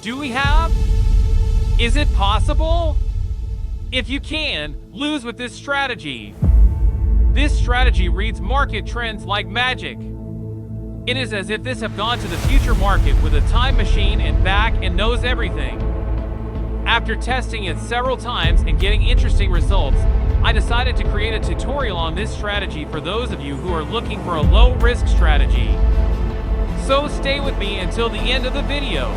Do we have? Is it possible? If you can, lose with this strategy. This strategy reads market trends like magic. It is as if this have gone to the future market with a time machine and back and knows everything. After testing it several times and getting interesting results, I decided to create a tutorial on this strategy for those of you who are looking for a low-risk strategy. So stay with me until the end of the video.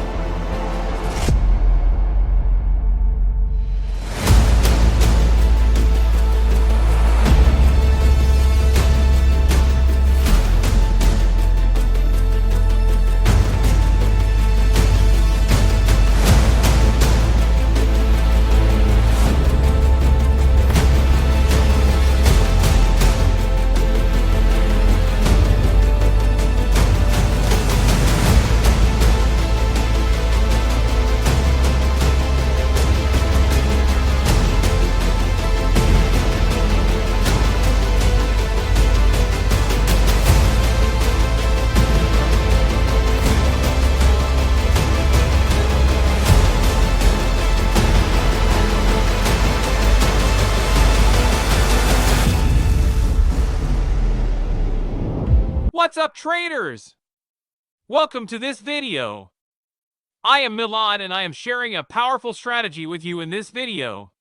What's up, traders? Welcome to this video. I am Milan and I am sharing a powerful strategy with you in this video.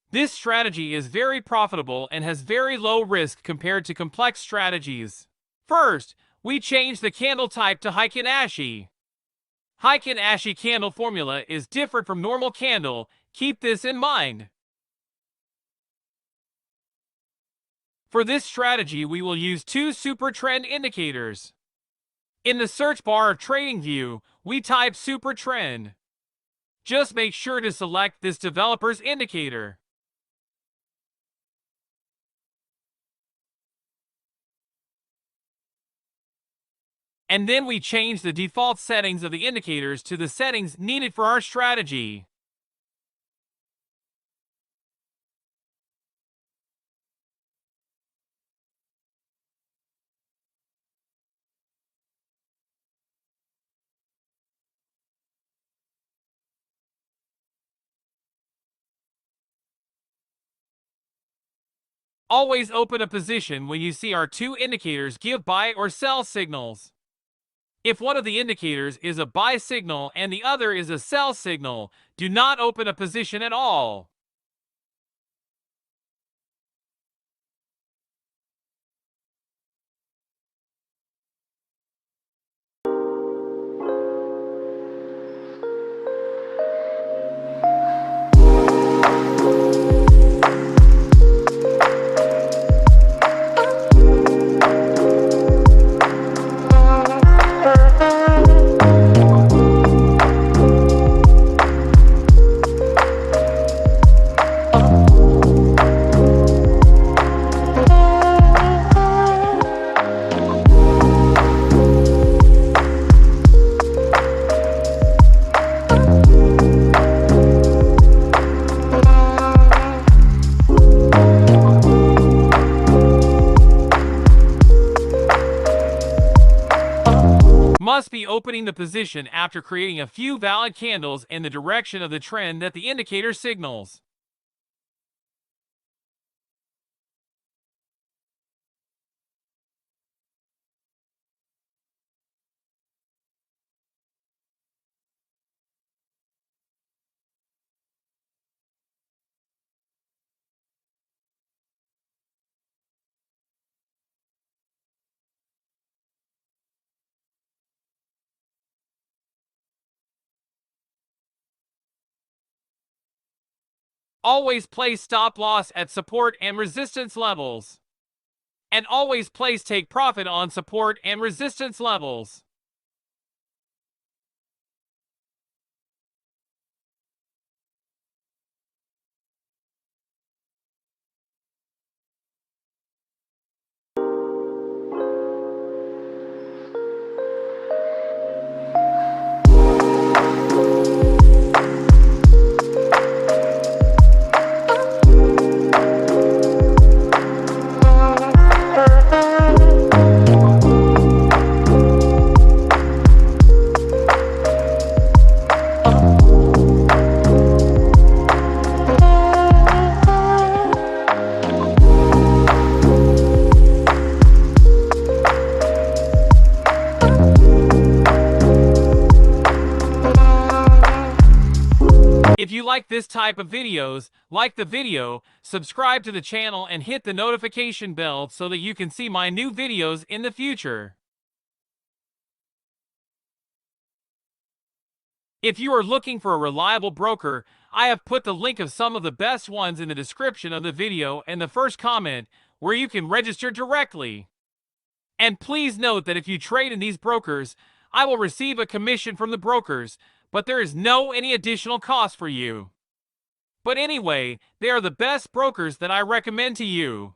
This strategy is very profitable and has very low risk compared to complex strategies. First, we change the candle type to Heikin-Ashi. Heikin-Ashi candle formula is different from normal candle. Keep this in mind. For this strategy, we will use two super trend indicators. In the search bar of TradingView, we type super trend. Just make sure to select this developer's indicator. And then we change the default settings of the indicators to the settings needed for our strategy. Always open a position when you see our two indicators give buy or sell signals. If one of the indicators is a buy signal and the other is a sell signal, do not open a position at all. Must be opening the position after creating a few valid candles in the direction of the trend that the indicator signals. Always place stop loss at support and resistance levels. And always place take profit on support and resistance levels. If you like this type of videos, like the video, subscribe to the channel and hit the notification bell so that you can see my new videos in the future. If you are looking for a reliable broker, I have put the link of some of the best ones in the description of the video and the first comment where you can register directly. And please note that if you trade in these brokers, I will receive a commission from the brokers, but there is no any additional cost for you. But anyway, they are the best brokers that I recommend to you.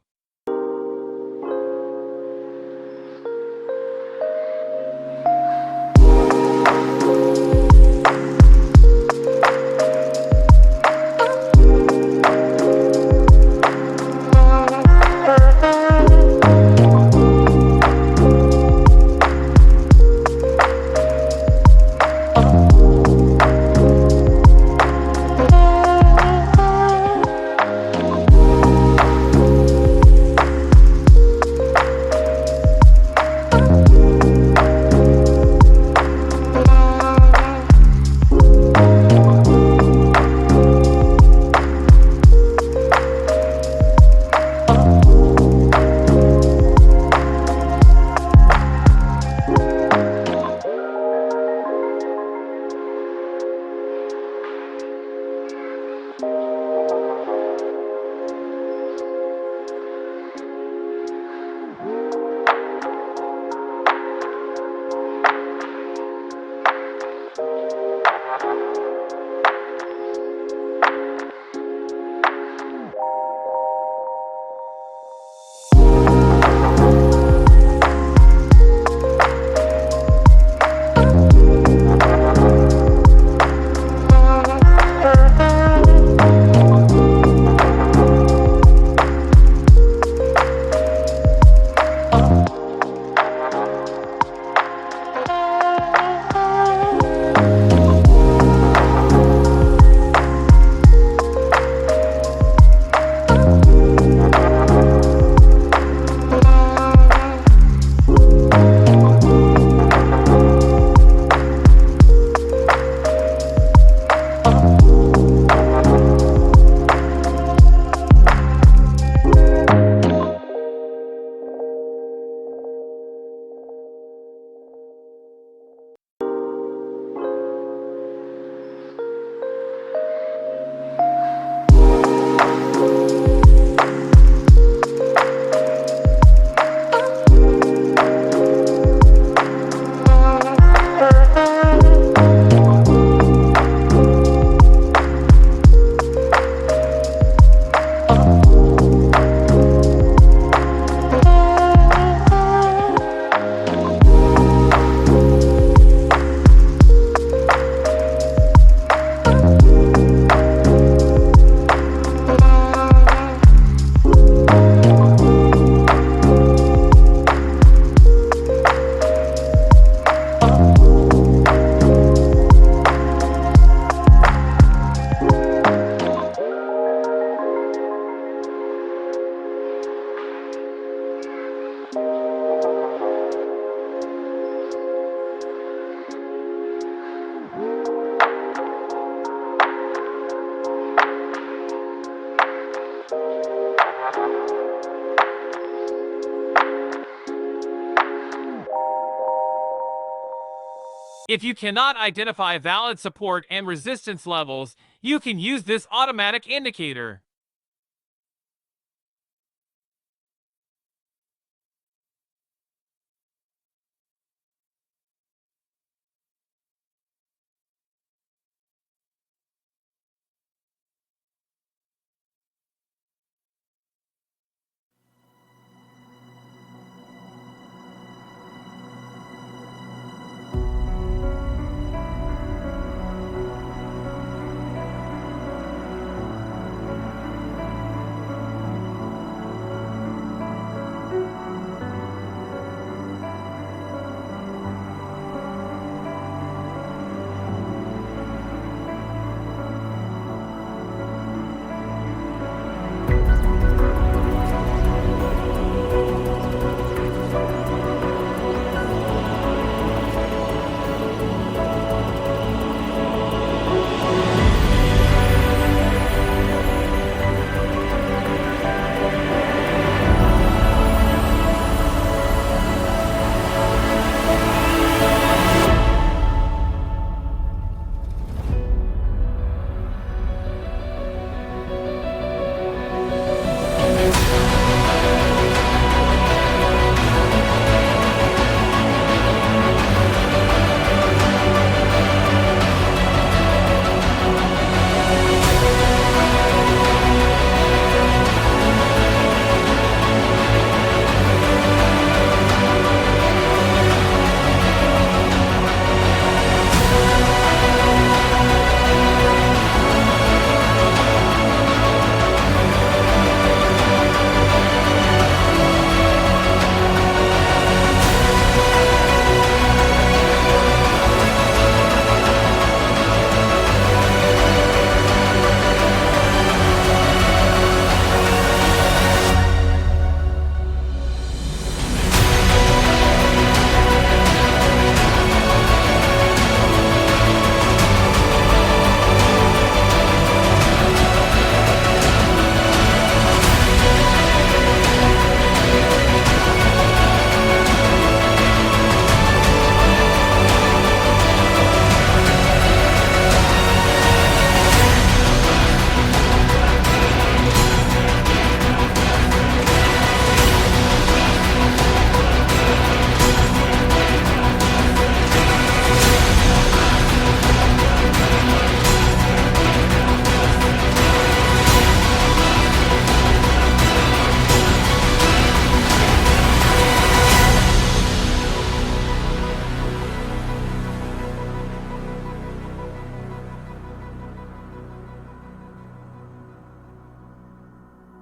If you cannot identify valid support and resistance levels, you can use this automatic indicator.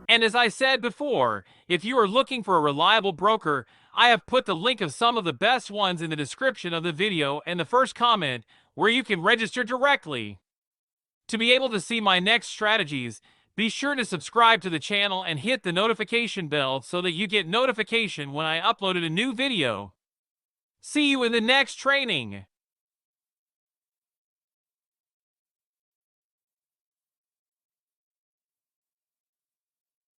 And as I said before, if you are looking for a reliable broker, I have put the link of some of the best ones in the description of the video and the first comment where you can register directly. To be able to see my next strategies, be sure to subscribe to the channel and hit the notification bell so that you get notification when I uploaded a new video. See you in the next training.